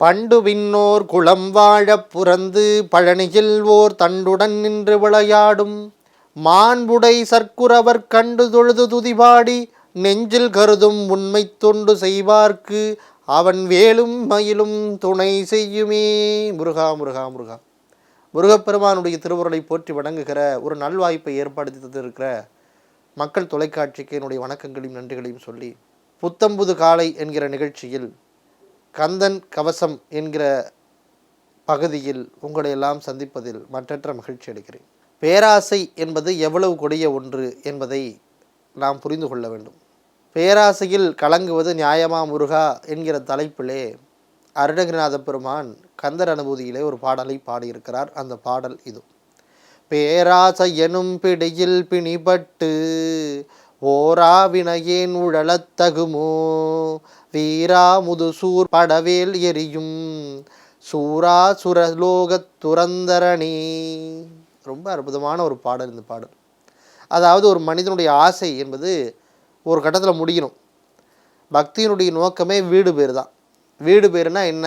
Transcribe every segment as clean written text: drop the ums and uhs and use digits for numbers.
பண்டு விண்ணோர் குளம் வாழப் புரந்து பழனியில் ஓர் தண்டுடன் நின்று விளையாடும் மாண்புடை சர்க்குரவர் கண்டு தொழுது துதிபாடி நெஞ்சில் கருதும் உண்மை தொண்டு செய்வார்க்கு அவன் வேலும் மயிலும் துணை செய்யுமே. முருகா முருகா முருகா. முருகப்பெருமானுடைய திருவுருளை போற்றி வணங்குகிற ஒரு நல்வாய்ப்பை ஏற்படுத்தி தந்திருக்கிற மக்கள் தொலைக்காட்சிக்கு என்னுடைய வணக்கங்களையும் நன்றிகளையும் சொல்லி, புத்தம்புது காலை என்கிற நிகழ்ச்சியில் கந்தன் கவசம் என்கிற பகுதியில் உங்களை எல்லாம் சந்திப்பதில் மற்றற்ற மகிழ்ச்சி அடைகிறேன். பேராசை என்பது எவ்வளவு கொடிய ஒன்று என்பதை நாம் புரிந்து கொள்ள வேண்டும். பேராசையில் கலங்குவது நியாயமா முருகா என்கிற தலைப்பிலே அருணகிரிநாத பெருமான் கந்தர் அனுபூதியிலே ஒரு பாடலை பாடியிருக்கிறார். அந்த பாடல் இது. பேராசை எனும் பிடியில் பிணிபட்டு ஓரா வினையேன் உழலத்தகுமோ வீரா முதுசூர் படவேல் எரியும் சூரா சுரலோகத் துரந்தரணி. ரொம்ப அற்புதமான ஒரு பாடல் இந்த பாடல். அதாவது ஒரு மனிதனுடைய ஆசை என்பது ஒரு கட்டத்தில் முடியணும். பக்தியினுடைய நோக்கமே வீடு பேர் தான். வீடு பேருனா என்ன?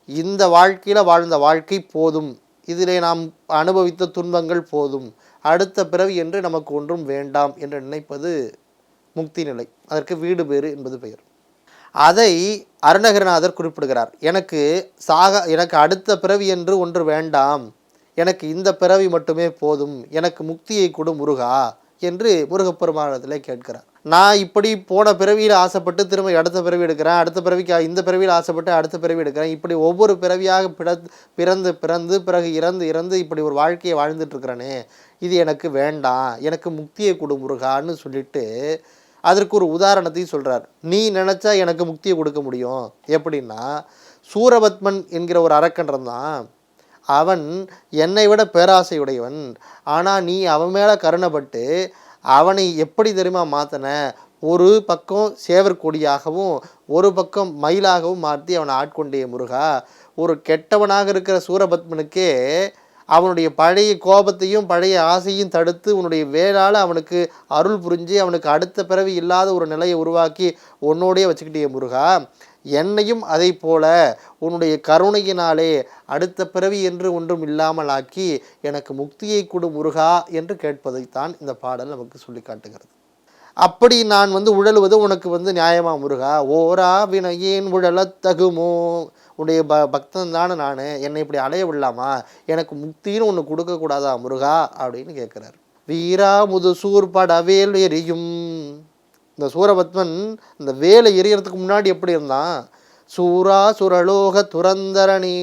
இந்த வாழ்க்கையில் வாழ்ந்த வாழ்க்கை போதும், இதிலே நாம் அனுபவித்த துன்பங்கள் போதும், அடுத்த பிறவி என்று நமக்கு ஒன்றும் வேண்டாம் என்று நினைப்பது முக்தி நிலை. அதற்கு வீடு பேறு என்பது பெயர். அதை அருணகிரிநாதர் குறிப்பிடுகிறார். எனக்கு அடுத்த பிறவி என்று ஒன்று வேண்டாம், எனக்கு இந்த பிறவி மட்டுமே போதும், எனக்கு முக்தியை கொடு முருகா என்று முருகப்பெருமானத்திலே கேட்கிறார். நான் இப்படி போன பிறவியில் ஆசைப்பட்டு திரும்ப அடுத்த பிறவி எடுக்கிறேன், அடுத்த பிறவிக்கு இந்த பிறவியில் ஆசைப்பட்டு அடுத்த பிறவி எடுக்கிறேன், இப்படி ஒவ்வொரு பிறவியாக பிறந்து பிறகு இறந்து இப்படி ஒரு வாழ்க்கையை வாழ்ந்துட்டு இருக்கிறேனே, இது எனக்கு வேண்டாம், எனக்கு முக்தியை கொடு முருகான்னு சொல்லிட்டு அதற்கு ஒரு உதாரணத்தையும் சொல்கிறார். நீ நினச்சா எனக்கு முக்தியை கொடுக்க முடியும். எப்படின்னா, சூரபத்மன் என்கிற ஒரு அரக்கன் இருந்தான். அவன் என்னை விட பேராசையுடையவன். ஆனால் நீ அவன் மேலே கருணைப்பட்டு அவனை எப்படி தெரியுமா மாற்றின? ஒரு பக்கம் சேவர் கொடியாகவும் ஒரு பக்கம் மயிலாகவும் மாற்றி அவனை ஆட்கொண்டே முருகா. ஒரு கெட்டவனாக இருக்கிற சூரபத்மனுக்கே அவனுடைய பழைய கோபத்தையும் பழைய ஆசையும் தடுத்து உன்னுடைய வேளால் அவனுக்கு அருள் புரிஞ்சு அவனுக்கு அடுத்த பிறவி இல்லாத ஒரு நிலையை உருவாக்கி உன்னோடையே வச்சுக்கிட்டே முருகா. என்னையும் அதை போல உன்னுடைய கருணையினாலே அடுத்த பிறவி என்று ஒன்றும் இல்லாமல் ஆக்கி எனக்கு முக்தியை கொடு முருகா என்று கேட்பதைத்தான் இந்த பாடல் நமக்கு சொல்லி காட்டுகிறது. அப்படி நான் உழலுவது உனக்கு நியாயமா முருகா? ஓரா வினையேன் உழலத்தகுமோ, உன்னுடைய பக்தன் தானே நான், என்னை இப்படி அலைய விடலாமா? எனக்கு முக்தின்னு ஒன்று கொடுக்கக்கூடாதா முருகா அப்படின்னு கேட்குறாரு. வீரா முதுசூர் படவேல் எரியும். இந்த சூரபத்மன் இந்த வேலை எரியறதுக்கு முன்னாடி எப்படி இருந்தான்? சூரா சுரலோக துரந்தரணி.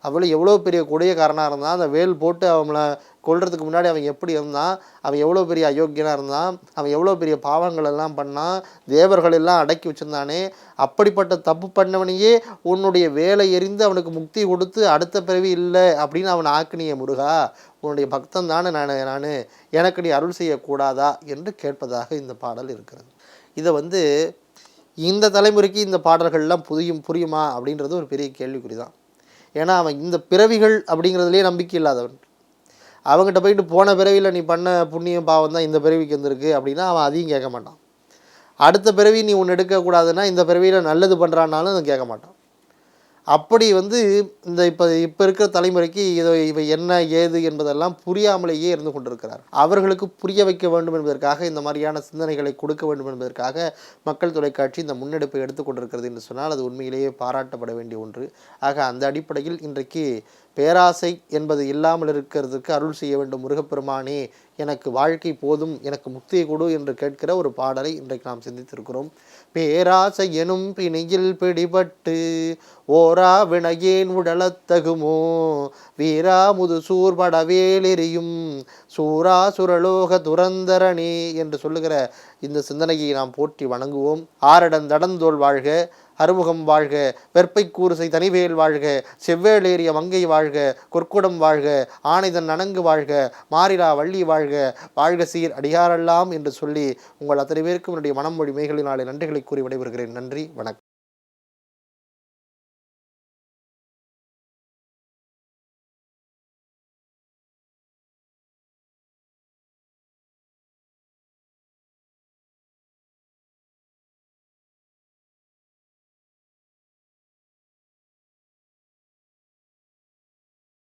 அவளை எவ்வளோ பெரிய கொடியக்காரனாக இருந்தான். அந்த வேல் போட்டு அவங்கள கொல்றதுக்கு முன்னாடி அவன் எப்படி இருந்தான்? அவன் எவ்வளோ பெரிய அயோக்கியனாக இருந்தான்? அவன் எவ்வளோ பெரிய பாவங்கள் எல்லாம் பண்ணான்? தேவர்கள் எல்லாம் அடக்கி வச்சுருந்தானே. அப்படிப்பட்ட தப்பு பண்ணவனையே உன்னுடைய வேலை எரிந்து அவனுக்கு முக்தி கொடுத்து அடுத்த பிறவி இல்லை அப்படின்னு அவன் ஆக்கினிய முருகா. உன்னுடைய பக்தன் தானே நான், எனக்கு நீ அருள் செய்யக்கூடாதா என்று கேட்பதாக இந்த பாடல் இருக்கிறது. இதை இந்த தலைமுறைக்கு இந்த பாடல்கள்லாம் புரியுமா அப்படின்றது ஒரு பெரிய கேள்விக்குறி தான். ஏன்னா அவன் இந்த பிறவிகள் அப்படிங்கிறதுலேயே நம்பிக்கை இல்லாதவன். அவங்ககிட்ட போயிட்டு போன பிறவியில் நீ பண்ண புண்ணியம் பாவம் தான் இந்த பிறவிக்கு வந்திருக்கு அப்படின்னா அவன் அதையும் கேட்க மாட்டான். அடுத்த பிறவி நீ ஒன்று எடுக்கக்கூடாதுன்னா இந்த பிறவியில் நல்லது பண்ணுறான்னாலும் அதை கேட்க மாட்டான். அப்படி இந்த இப்போ இருக்கிற தலைமுறைக்கு இவை என்ன ஏது என்பதெல்லாம் புரியாமலேயே இருந்து கொண்டிருக்கிறார். அவர்களுக்கு புரிய வைக்க வேண்டும் என்பதற்காக இந்த மாதிரியான சிந்தனைகளை கொடுக்க வேண்டும் என்பதற்காக மக்கள் தொலைக்காட்சி இந்த முன்னெடுப்பை எடுத்துக்கொண்டிருக்கிறது என்று சொன்னால் அது உண்மையிலேயே பாராட்டப்பட வேண்டிய ஒன்று. ஆக அந்த அடிப்படையில் இன்றைக்கு பேராசை என்பது இல்லாமல் இருக்கிறதுக்கு அருள் செய்ய வேண்டும் முருகப்பெருமானே, எனக்கு வாழ்க்கை போதும், எனக்கு முக்தியை கொடு என்று கேட்கிற ஒரு பாடலை இன்றைக்கு நாம் சிந்தித்திருக்கிறோம். பேராசை எனும் பிணியில் பிடிபட்டு ஓரா வினையேன் உடலத்தகுமோ வீரா முதுசூர் படவேல் எரியும் சூரா சுரலோக துரந்தரணி என்று சொல்லுகிற இந்த சிந்தனையை நாம் போற்றி வணங்குவோம். ஆரடன் தடந்தோள் வாழ்க, அறுமுகம் வாழ்க, வெற்பை கூறுசை தனிவேல் வாழ்க, செவ்வேளேறிய மங்கை வாழ்க, கொற்குடம் வாழ்க, ஆனைதன் நனங்கு வாழ்க, மாறிலா வள்ளி வாழ்க, வாழ்க சீர் அடியாரெல்லாம் என்று சொல்லி உங்கள் அத்தனை பேருக்கும் என்னுடைய மனம் மொழி மேகலினாலே நன்றிகளை கூறி விடைபெறுகிறேன். நன்றி, வணக்கம்.